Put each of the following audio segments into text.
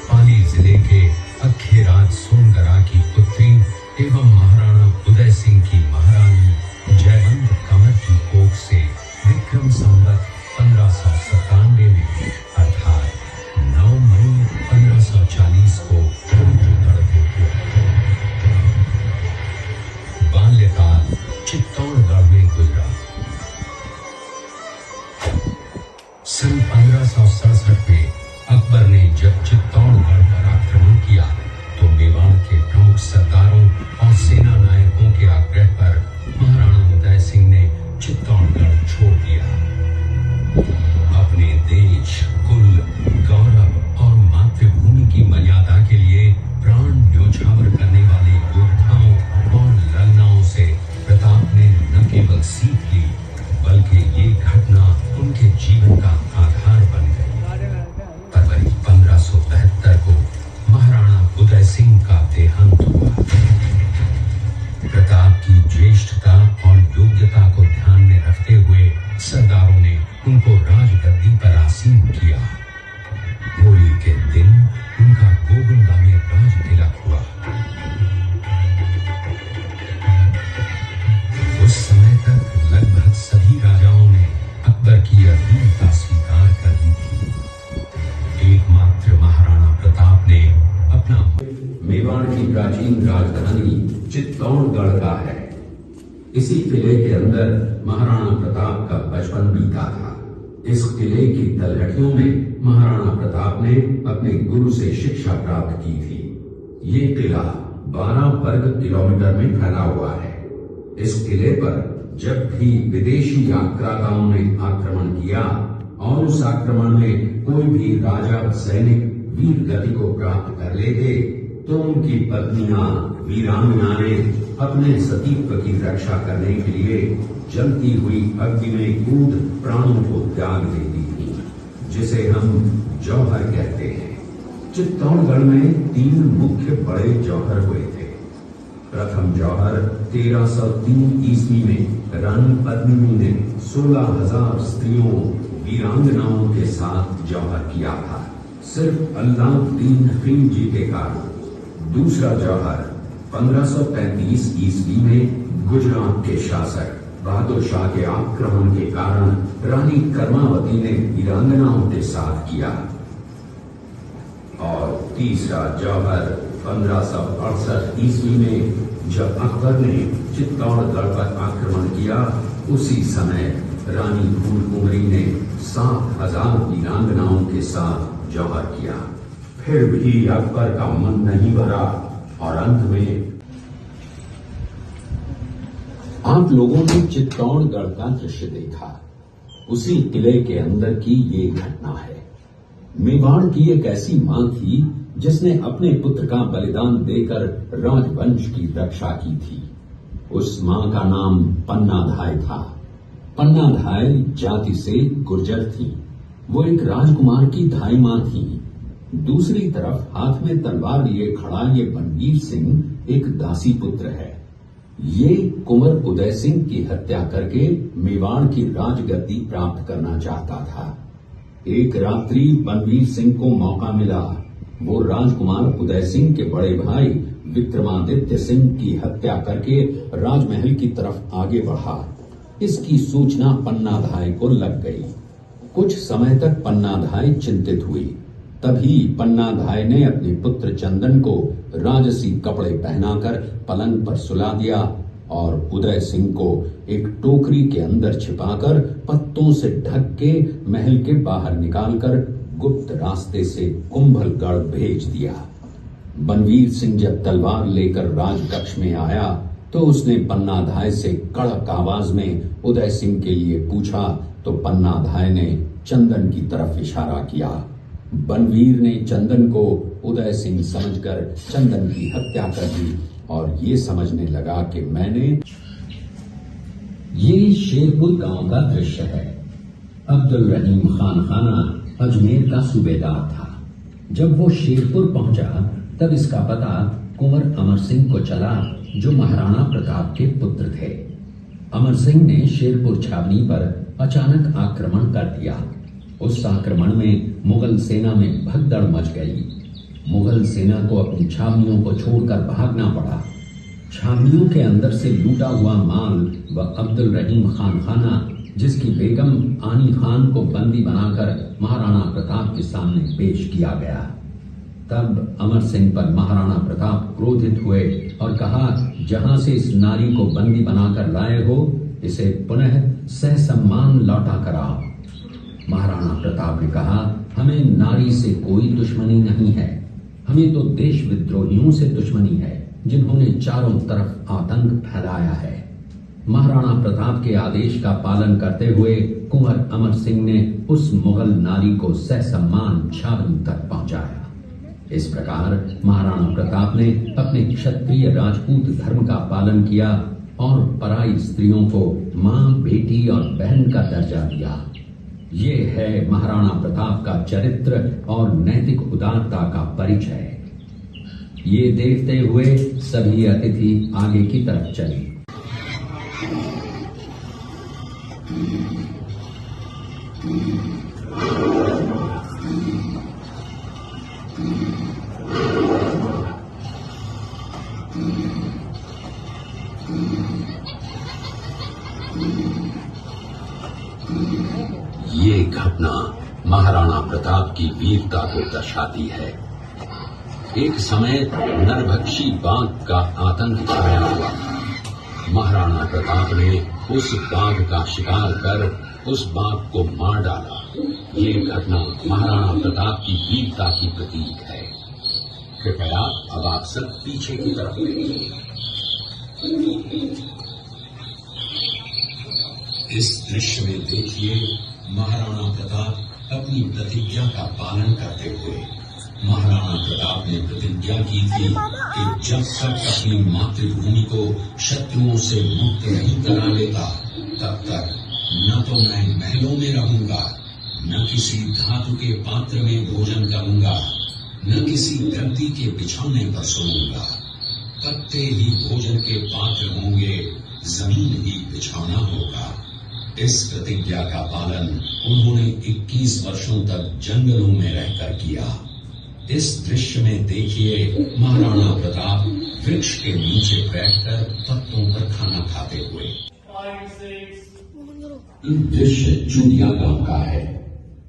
पाली जिले के अखेराज सोनगरा की पुत्री एवं महाराणा उदय सिंह की महारानी जयवंत कंवर की कोख से विक्रम संवत 1597 में अर्थात 9 मई 1540 को चित्तौड़गढ़ हुआ। बाल्यकाल चित्तौड़गढ़ में गुजरा। सन 1567 में अकबर ने जब चित्तौड़गढ़ पर आक्रमण किया तो मेवाड़ के प्रमुख सरदारों और सेना नायकों के आग्रह पर महाराणा उदय सिंह ने चित्तौड़गढ़ छोड़ दिया। अपने देश, कुल, गौरव और मातृभूमि की मर्यादा के लिए प्राण न्योछावर करने वाले योद्धाओं और ललनाओं से प्रताप ने न केवल सीख ली बल्कि ये घटना उनके जीवन का आधार बन गई। फरवरी 1573 को महाराणा उदय सिंह का देहांत हुआ। प्रताप की ज्येष्ठता और योग्यता को ध्यान में रखते हुए सरदारों ने उनको राजगद्दी पर आसीन किया। होली के दिन उनका गोगुंडा में राज तिलक हुआ। उस समय तक लगभग सभी राजाओं ने अकबर की अधीनता स्वीकार कर ली थी। एकमात्र महाराणा प्रताप ने अपना मेवाड़ की प्राचीन राजधानी चित्तौड़गढ़ का है। इसी किले के अंदर महाराणा प्रताप का बचपन बीता था। इस किले की तलहटियों में महाराणा प्रताप ने अपने गुरु से शिक्षा प्राप्त की थी। ये किला 12 वर्ग किलोमीटर में फैला हुआ है। इस किले पर जब भी विदेशी आक्राताओं ने आक्रमण किया और उस आक्रमण में कोई भी राजा सैनिक वीर गति को प्राप्त कर लेते तो उनकी पत्नियां वीरांगनाएं अपने सतीत्व की रक्षा करने के लिए जलती हुई अग्नि में कूद प्राणों को त्याग देती थी, जिसे हम जौहर कहते हैं। चित्तौड़गढ़ में 3 मुख्य बड़े जौहर हुए थे। प्रथम जौहर 1303 ईस्वी में रानी पद्मिनी ने 16,000 स्त्रियों वीरांगनाओं के साथ जौहर किया था, सिर्फ अल्लाउद्दीन खिलजी के कारण। दूसरा जौहर 1535 ईस्वी में गुजरात के शासक बहादुर शाह के आक्रमण के कारण रानी कर्मावती ने वीरांगनाओं के साथ किया। और तीसरा जौहर 1568 ईस्वी में जब अकबर ने चित्तौड़गढ़ पर आक्रमण किया, उसी समय रानी फूलकुंवरी ने 7,000 वीरांगनाओं के साथ जौहर किया। फिर भी अकबर का मन नहीं भरा और अंत में आप लोगों ने चित्तौड़गढ़ का दृश्य देखा। उसी किले के अंदर की ये घटना है। मेवाड़ की एक ऐसी मां थी जिसने अपने पुत्र का बलिदान देकर राजवंश की रक्षा की थी। उस मां का नाम पन्नाधाय था। पन्नाधाय जाति से गुर्जर थी। वो एक राजकुमार की धाई मां थी। दूसरी तरफ हाथ में तलवार लिए खड़ा ये बनवीर सिंह एक दासी पुत्र है। ये कुंवर उदय सिंह की हत्या करके मेवाड़ की राजगद्दी प्राप्त करना चाहता था। एक रात्रि बनवीर सिंह को मौका मिला। वो राजकुमार उदय सिंह के बड़े भाई विक्रमादित्य सिंह की हत्या करके राजमहल की तरफ आगे बढ़ा। इसकी सूचना पन्नाधाय को लग गई। कुछ समय तक पन्नाधाय चिंतित हुई। तभी पन्नाधाय ने अपने पुत्र चंदन को राजसी कपड़े पहनाकर पलंग पर सुला दिया और उदय सिंह को एक टोकरी के अंदर छिपाकर पत्तों से ढक के महल के बाहर निकालकर गुप्त रास्ते से कुंभलगढ़ भेज दिया। बनवीर सिंह जब तलवार लेकर राजकक्ष में आया तो उसने पन्नाधाय से कड़क आवाज में उदय सिंह के लिए पूछा तो पन्नाधाय ने चंदन की तरफ इशारा किया। बनवीर ने चंदन को उदय सिंह समझकर चंदन की हत्या कर दी और ये समझने लगा कि मैंने। ये शेरपुर गांव का दृश्य है। अब्दुल रहीम खान खाना अजमेर का सूबेदार था। जब वो शेरपुर पहुंचा तब इसका पता कुंवर अमर सिंह को चला, जो महाराणा प्रताप के पुत्र थे। अमर सिंह ने शेरपुर छावनी पर अचानक आक्रमण कर दिया। उस आक्रमण में मुगल सेना में भगदड़ मच गई। मुगल सेना को अपनी छावनियों को छोड़कर भागना पड़ा। छावनियों के अंदर से लूटा हुआ माल व अब्दुल रहीम खान खाना, जिसकी बेगम आनी खान को बंदी बनाकर महाराणा प्रताप के सामने पेश किया गया। तब अमर सिंह पर महाराणा प्रताप क्रोधित हुए और कहा, जहां से इस नारी को बंदी बनाकर लाए हो, इसे पुनः सहसम्मान लौटा कराओ। महाराणा प्रताप ने कहा, हमें नारी से कोई दुश्मनी नहीं है, हमें तो देश विद्रोहियों से दुश्मनी है जिन्होंने चारों तरफ आतंक फैलाया है। महाराणा प्रताप के आदेश का पालन करते हुए कुंवर अमर सिंह ने उस मुगल नारी को सहसम्मान छावनी तक पहुंचाया। इस प्रकार महाराणा प्रताप ने अपने क्षत्रिय राजपूत धर्म का पालन किया और पराई स्त्रियों को मां, बेटी और बहन का दर्जा दिया। ये है महाराणा प्रताप का चरित्र और नैतिक उदारता का परिचय। ये देखते हुए सभी अतिथि आगे की तरफ चले। ये घटना महाराणा प्रताप की वीरता को दर्शाती है। एक समय नरभक्षी बाघ का आतंक छाया हुआ था। महाराणा प्रताप ने उस बाघ का शिकार कर उस बाघ को मार डाला। ये घटना महाराणा प्रताप की वीरता की प्रतीक है। कृपया अब आप सब पीछे की तरफ देखिए। इस दृश्य में देखिए महाराणा प्रताप अपनी प्रतिज्ञा का पालन करते हुए। महाराणा प्रताप ने प्रतिज्ञा की थी कि जब तक अपनी मातृभूमि को शत्रुओं से मुक्त नहीं करा लेता, तब तक न तो मैं महलों में रहूंगा, न किसी धातु के पात्र में भोजन करूंगा, न किसी गद्दी के बिछौने पर सोऊंगा। पत्ते ही भोजन के पात्र होंगे, जमीन ही बिछौना होगा। इस प्रतिज्ञा का पालन उन्होंने 21 वर्षों तक जंगलों में रहकर किया। इस दृश्य में देखिए महाराणा प्रताप वृक्ष के नीचे बैठकर पत्तों पर खाना खाते हुए। ये दृश्य चूड़िया गांव का है।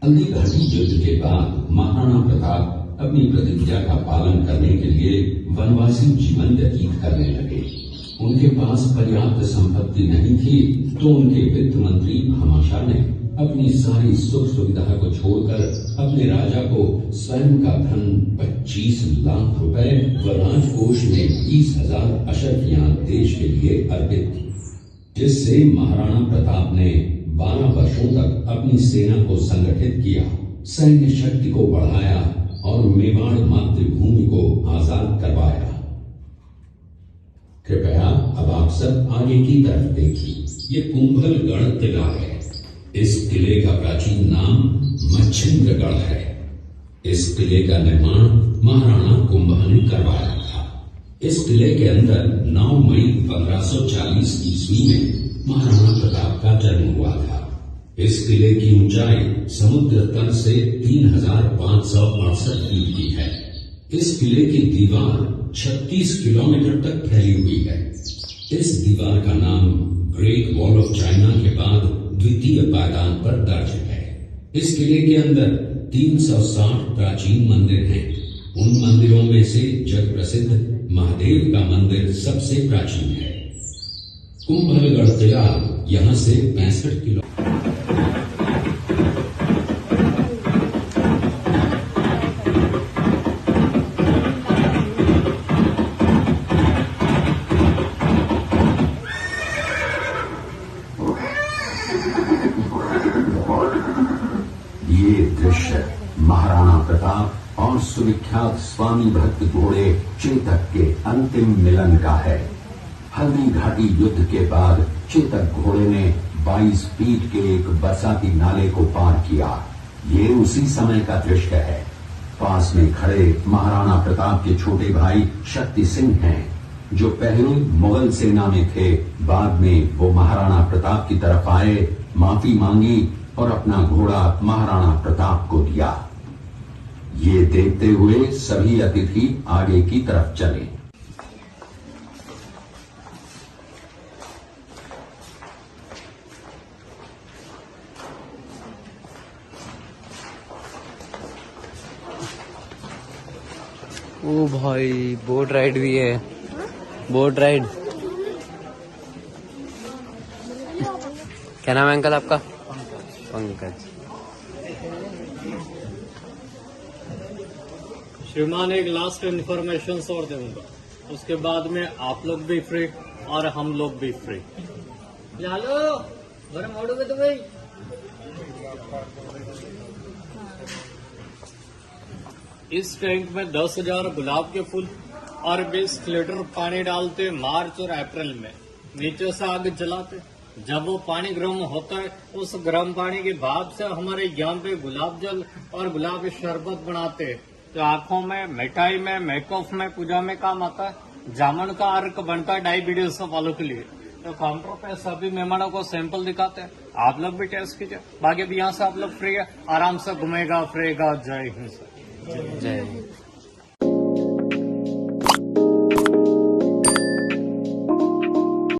हल्दी घाटी युद्ध के बाद महाराणा प्रताप अपनी प्रतिज्ञा का पालन करने के लिए वनवासी जीवन व्यतीत करने लगे। उनके पास पर्याप्त संपत्ति नहीं थी, तो उनके वित्त मंत्री भामाशाह ने अपनी सारी सुख सुविधा को छोड़कर अपने राजा को स्वयं का धन 25 लाख रुपए व राजकोष में 20,000 अशर्फियां देश के लिए अर्पित की, जिससे महाराणा प्रताप ने 12 वर्षों तक अपनी सेना को संगठित किया, सैन्य शक्ति को बढ़ाया और मेवाड़ मातृभूमि को आजाद करवाया। कृपया अब आप सब आगे की तरफ देखिए। ये कुंभलगढ़ किला है। इस किले का प्राचीन नाम मच्छिंद्रगढ़ है। इस किले का निर्माण महाराणा कुंभा ने करवाया था। इस किले के अंदर 9 मई 1540 ईस्वी में महाराणा प्रताप का जन्म हुआ था। इस किले की ऊंचाई समुद्र तल से 3568 फीट की है। इस किले की दीवार 36 किलोमीटर तक फैली हुई है। इस दीवार का नाम ग्रेट वॉल ऑफ चाइना के बाद द्वितीय पायदान पर दर्ज है। इस किले के अंदर 360 प्राचीन मंदिर हैं। उन मंदिरों में से जग प्रसिद्ध महादेव का मंदिर सबसे प्राचीन है। कुंभलगढ़ किला यहाँ से 65 किलो महाराणा प्रताप और सुविख्यात स्वामी भक्त घोड़े चेतक के अंतिम मिलन का है। हल्दी घाटी युद्ध के बाद चेतक घोड़े ने 22 फीट के एक बरसाती नाले को पार किया। ये उसी समय का दृश्य है। पास में खड़े महाराणा प्रताप के छोटे भाई शक्ति सिंह हैं, जो पहले मुगल सेना में थे। बाद में वो महाराणा प्रताप की तरफ आए, माफी मांगी और अपना घोड़ा महाराणा प्रताप को दिया। ये देखते हुए सभी अतिथि आगे की तरफ चले। ओ भाई बोट राइड भी है, बोट राइड। क्या नाम है अंकल आपका? पंकज। श्रीमान एक लास्ट इन्फॉर्मेशन और दूंगा, उसके बाद में आप लोग भी फ्री और हम लोग भी फ्री। हेलो बड़े मोड़ोगे तो भाई। इस टैंक में 10,000 गुलाब के फूल और 20 लीटर पानी डालते मार्च और अप्रैल में, नीचे से आग जलाते। जब वो पानी गर्म होता है, उस गर्म पानी के भाप से हमारे यहाँ पे गुलाब जल और गुलाब की शरबत बनाते हैं, तो आंखों में, मिठाई में, मेकअप में, पूजा में काम आता है। जामुन का अर्क बनता है डायबिटीज वालों के लिए। तो काउंटर पे सभी मेहमानों को सैंपल दिखाते हैं, आप लोग भी टेस्ट कीजिए। बाकी भी यहाँ से आप लोग फ्री है, आराम से घूमेगा फिरेगा। जय हिंद सर। जय